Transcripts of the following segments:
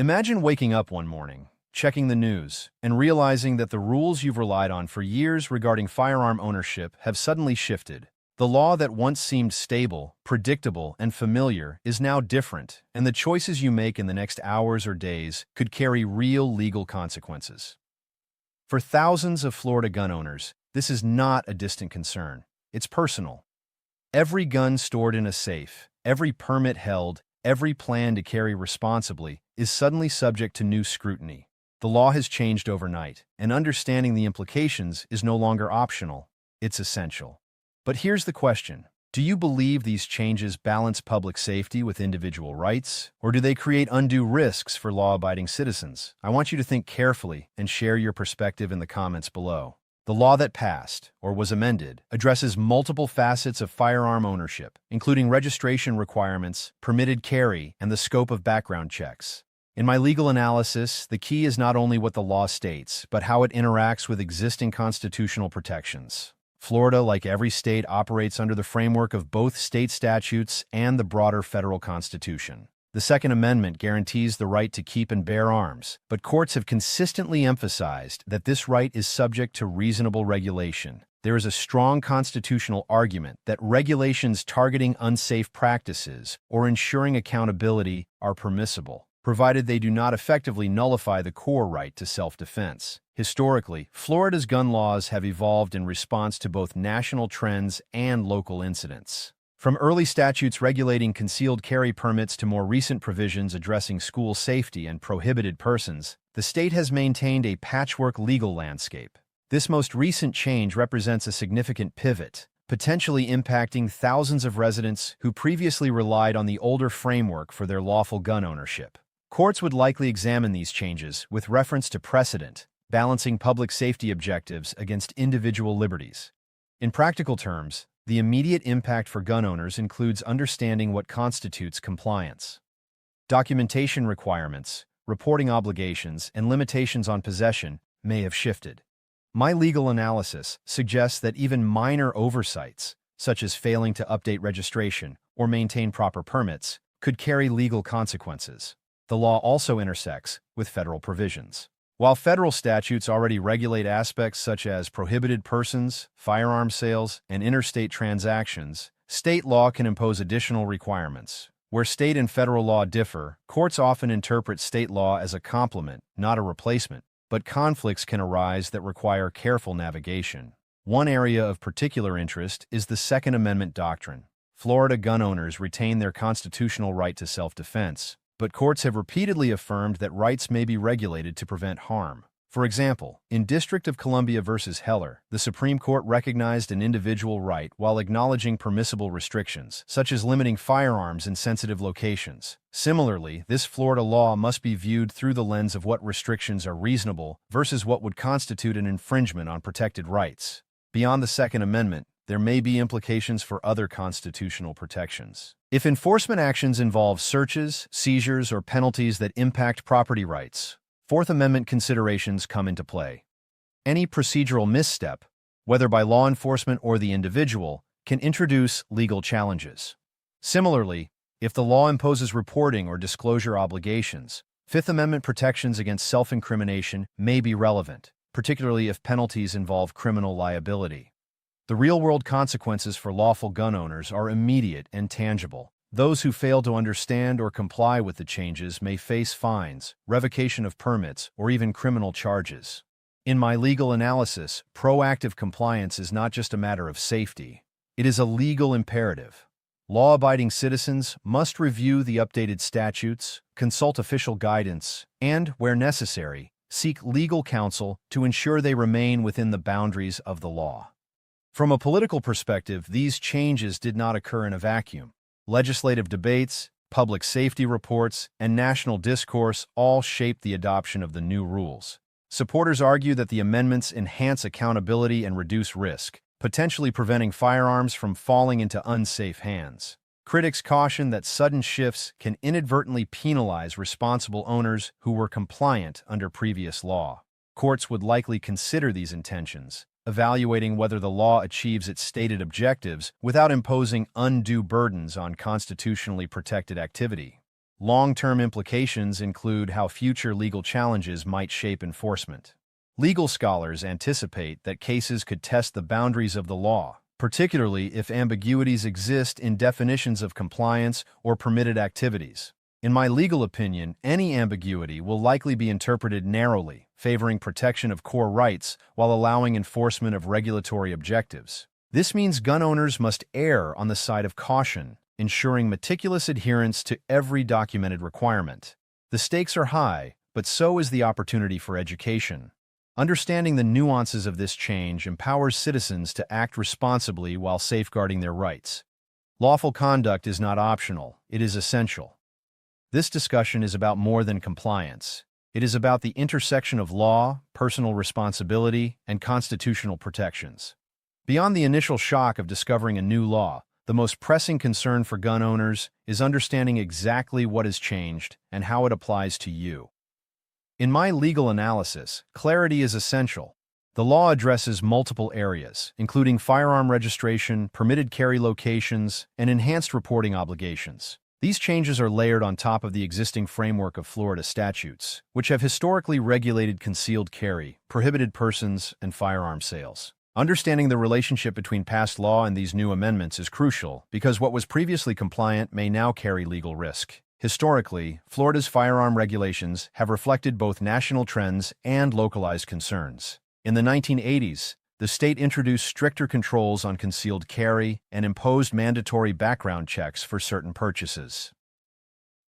Imagine waking up one morning, checking the news, and realizing that the rules you've relied on for years regarding firearm ownership have suddenly shifted. The law that once seemed stable, predictable, and familiar is now different, and the choices you make in the next hours or days could carry real legal consequences. For thousands of Florida gun owners, this is not a distant concern. It's personal. Every gun stored in a safe, every permit held, every plan to carry responsibly is suddenly subject to new scrutiny. The law has changed overnight, and understanding the implications is no longer optional. It's essential. But here's the question. Do you believe these changes balance public safety with individual rights, or do they create undue risks for law-abiding citizens? I want you to think carefully and share your perspective in the comments below. The law that passed, or was amended, addresses multiple facets of firearm ownership, including registration requirements, permitted carry, and the scope of background checks. In my legal analysis, the key is not only what the law states, but how it interacts with existing constitutional protections. Florida, like every state, operates under the framework of both state statutes and the broader federal Constitution. The Second Amendment guarantees the right to keep and bear arms, but courts have consistently emphasized that this right is subject to reasonable regulation. There is a strong constitutional argument that regulations targeting unsafe practices or ensuring accountability are permissible, provided they do not effectively nullify the core right to self-defense. Historically, Florida's gun laws have evolved in response to both national trends and local incidents. From early statutes regulating concealed carry permits to more recent provisions addressing school safety and prohibited persons, the state has maintained a patchwork legal landscape. This most recent change represents a significant pivot, potentially impacting thousands of residents who previously relied on the older framework for their lawful gun ownership. Courts would likely examine these changes with reference to precedent, balancing public safety objectives against individual liberties. In practical terms, the immediate impact for gun owners includes understanding what constitutes compliance. Documentation requirements, reporting obligations, and limitations on possession may have shifted. My legal analysis suggests that even minor oversights, such as failing to update registration or maintain proper permits, could carry legal consequences. The law also intersects with federal provisions. While federal statutes already regulate aspects such as prohibited persons, firearm sales, and interstate transactions, state law can impose additional requirements. Where state and federal law differ, courts often interpret state law as a complement, not a replacement, but conflicts can arise that require careful navigation. One area of particular interest is the Second Amendment doctrine. Florida gun owners retain their constitutional right to self-defense, but courts have repeatedly affirmed that rights may be regulated to prevent harm. For example, in District of Columbia v. Heller, the Supreme Court recognized an individual right while acknowledging permissible restrictions, such as limiting firearms in sensitive locations. Similarly, this Florida law must be viewed through the lens of what restrictions are reasonable versus what would constitute an infringement on protected rights. Beyond the Second Amendment, there may be implications for other constitutional protections. If enforcement actions involve searches, seizures, or penalties that impact property rights, Fourth Amendment considerations come into play. Any procedural misstep, whether by law enforcement or the individual, can introduce legal challenges. Similarly, if the law imposes reporting or disclosure obligations, Fifth Amendment protections against self-incrimination may be relevant, particularly if penalties involve criminal liability. The real-world consequences for lawful gun owners are immediate and tangible. Those who fail to understand or comply with the changes may face fines, revocation of permits, or even criminal charges. In my legal analysis, proactive compliance is not just a matter of safety. It is a legal imperative. Law-abiding citizens must review the updated statutes, consult official guidance, and, where necessary, seek legal counsel to ensure they remain within the boundaries of the law. From a political perspective, these changes did not occur in a vacuum. Legislative debates, public safety reports, and national discourse all shaped the adoption of the new rules. Supporters argue that the amendments enhance accountability and reduce risk, potentially preventing firearms from falling into unsafe hands. Critics caution that sudden shifts can inadvertently penalize responsible owners who were compliant under previous law. Courts would likely consider these intentions, evaluating whether the law achieves its stated objectives without imposing undue burdens on constitutionally protected activity. Long-term implications include how future legal challenges might shape enforcement. Legal scholars anticipate that cases could test the boundaries of the law, particularly if ambiguities exist in definitions of compliance or permitted activities. In my legal opinion, any ambiguity will likely be interpreted narrowly, favoring protection of core rights while allowing enforcement of regulatory objectives. This means gun owners must err on the side of caution, ensuring meticulous adherence to every documented requirement. The stakes are high, but so is the opportunity for education. Understanding the nuances of this change empowers citizens to act responsibly while safeguarding their rights. Lawful conduct is not optional, it is essential. This discussion is about more than compliance. It is about the intersection of law, personal responsibility, and constitutional protections. Beyond the initial shock of discovering a new law, the most pressing concern for gun owners is understanding exactly what has changed and how it applies to you. In my legal analysis, clarity is essential. The law addresses multiple areas, including firearm registration, permitted carry locations, and enhanced reporting obligations. These changes are layered on top of the existing framework of Florida statutes, which have historically regulated concealed carry, prohibited persons, and firearm sales. Understanding the relationship between past law and these new amendments is crucial because what was previously compliant may now carry legal risk. Historically, Florida's firearm regulations have reflected both national trends and localized concerns. In the 1980s, the state introduced stricter controls on concealed carry and imposed mandatory background checks for certain purchases.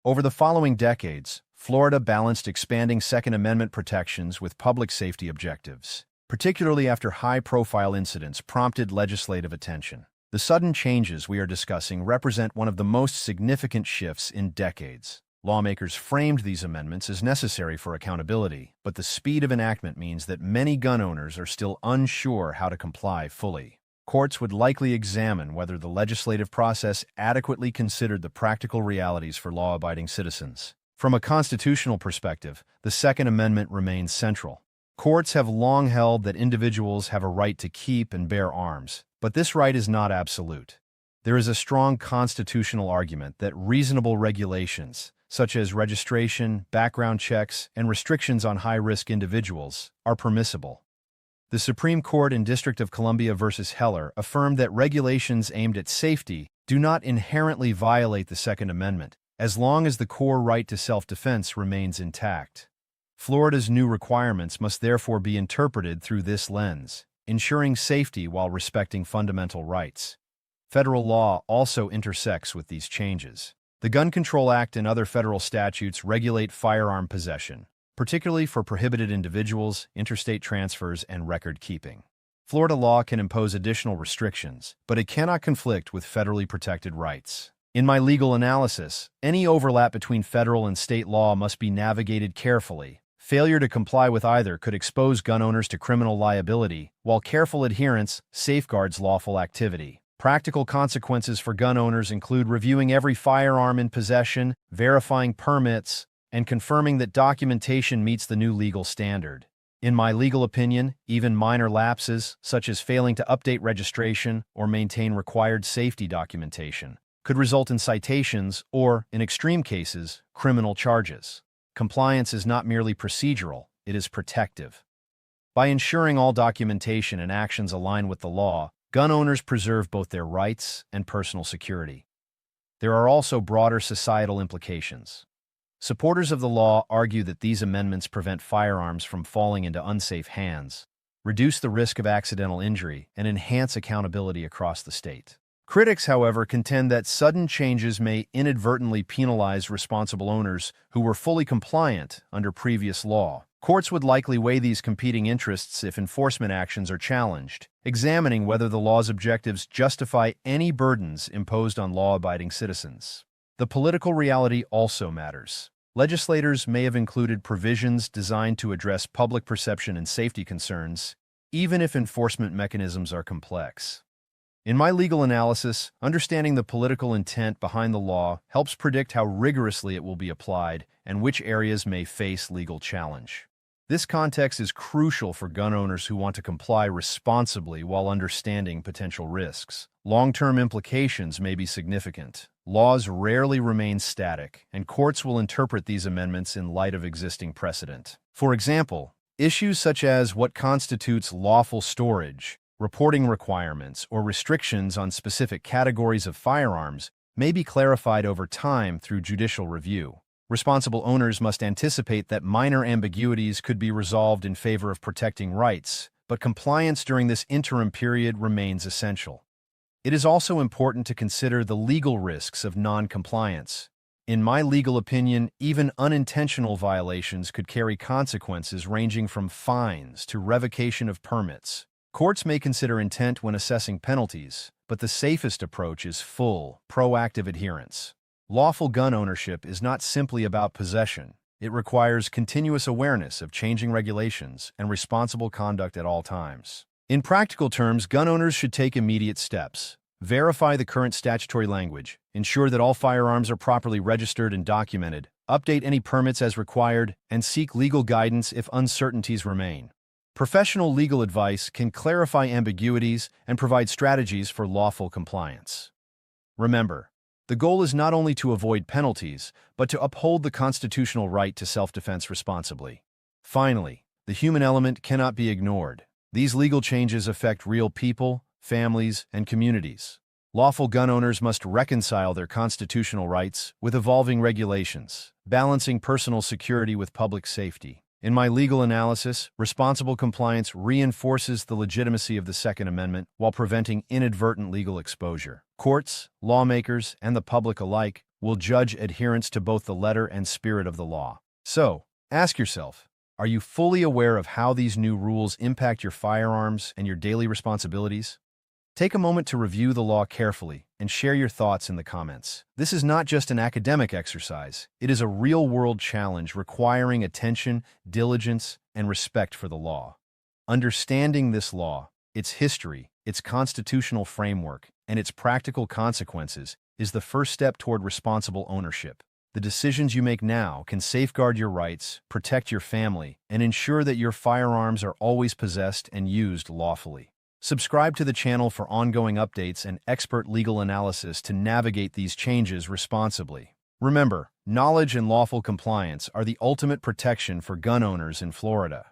Over the following decades, Florida balanced expanding Second Amendment protections with public safety objectives, particularly after high-profile incidents prompted legislative attention. The sudden changes we are discussing represent one of the most significant shifts in decades. Lawmakers framed these amendments as necessary for accountability, but the speed of enactment means that many gun owners are still unsure how to comply fully. Courts would likely examine whether the legislative process adequately considered the practical realities for law-abiding citizens. From a constitutional perspective, the Second Amendment remains central. Courts have long held that individuals have a right to keep and bear arms, but this right is not absolute. There is a strong constitutional argument that reasonable regulations, such as registration, background checks, and restrictions on high-risk individuals, are permissible. The Supreme Court in District of Columbia v. Heller affirmed that regulations aimed at safety do not inherently violate the Second Amendment, as long as the core right to self-defense remains intact. Florida's new requirements must therefore be interpreted through this lens, ensuring safety while respecting fundamental rights. Federal law also intersects with these changes. The Gun Control Act and other federal statutes regulate firearm possession, particularly for prohibited individuals, interstate transfers, and record-keeping. Florida law can impose additional restrictions, but it cannot conflict with federally protected rights. In my legal analysis, any overlap between federal and state law must be navigated carefully. Failure to comply with either could expose gun owners to criminal liability, while careful adherence safeguards lawful activity. Practical consequences for gun owners include reviewing every firearm in possession, verifying permits, and confirming that documentation meets the new legal standard. In my legal opinion, even minor lapses, such as failing to update registration or maintain required safety documentation, could result in citations or, in extreme cases, criminal charges. Compliance is not merely procedural, it is protective. By ensuring all documentation and actions align with the law, gun owners preserve both their rights and personal security. There are also broader societal implications. Supporters of the law argue that these amendments prevent firearms from falling into unsafe hands, reduce the risk of accidental injury, and enhance accountability across the state. Critics, however, contend that sudden changes may inadvertently penalize responsible owners who were fully compliant under previous law. Courts would likely weigh these competing interests if enforcement actions are challenged, examining whether the law's objectives justify any burdens imposed on law-abiding citizens. The political reality also matters. Legislators may have included provisions designed to address public perception and safety concerns, even if enforcement mechanisms are complex. In my legal analysis, understanding the political intent behind the law helps predict how rigorously it will be applied and which areas may face legal challenge. This context is crucial for gun owners who want to comply responsibly while understanding potential risks. Long-term implications may be significant. laws rarely remain static, and courts will interpret these amendments in light of existing precedent. For example, issues such as what constitutes lawful storage, reporting requirements, or restrictions on specific categories of firearms may be clarified over time through judicial review. Responsible owners must anticipate that minor ambiguities could be resolved in favor of protecting rights, but compliance during this interim period remains essential. It is also important to consider the legal risks of non-compliance. In my legal opinion, even unintentional violations could carry consequences ranging from fines to revocation of permits. Courts may consider intent when assessing penalties, but the safest approach is full, proactive adherence. Lawful gun ownership is not simply about possession. It requires continuous awareness of changing regulations and responsible conduct at all times. In practical terms, gun owners should take immediate steps. Verify the current statutory language, ensure that all firearms are properly registered and documented, update any permits as required, and seek legal guidance if uncertainties remain. Professional legal advice can clarify ambiguities and provide strategies for lawful compliance. Remember, the goal is not only to avoid penalties, but to uphold the constitutional right to self-defense responsibly. Finally, the human element cannot be ignored. These legal changes affect real people, families, and communities. Lawful gun owners must reconcile their constitutional rights with evolving regulations, balancing personal security with public safety. In my legal analysis, responsible compliance reinforces the legitimacy of the Second Amendment while preventing inadvertent legal exposure. Courts, lawmakers, and the public alike will judge adherence to both the letter and spirit of the law. So, ask yourself, are you fully aware of how these new rules impact your firearms and your daily responsibilities? Take a moment to review the law carefully and share your thoughts in the comments. This is not just an academic exercise. It is a real-world challenge requiring attention, diligence, and respect for the law. Understanding this law, its history, its constitutional framework, and its practical consequences is the first step toward responsible ownership. The decisions you make now can safeguard your rights, protect your family, and ensure that your firearms are always possessed and used lawfully. Subscribe to the channel for ongoing updates and expert legal analysis to navigate these changes responsibly. Remember, knowledge and lawful compliance are the ultimate protection for gun owners in Florida.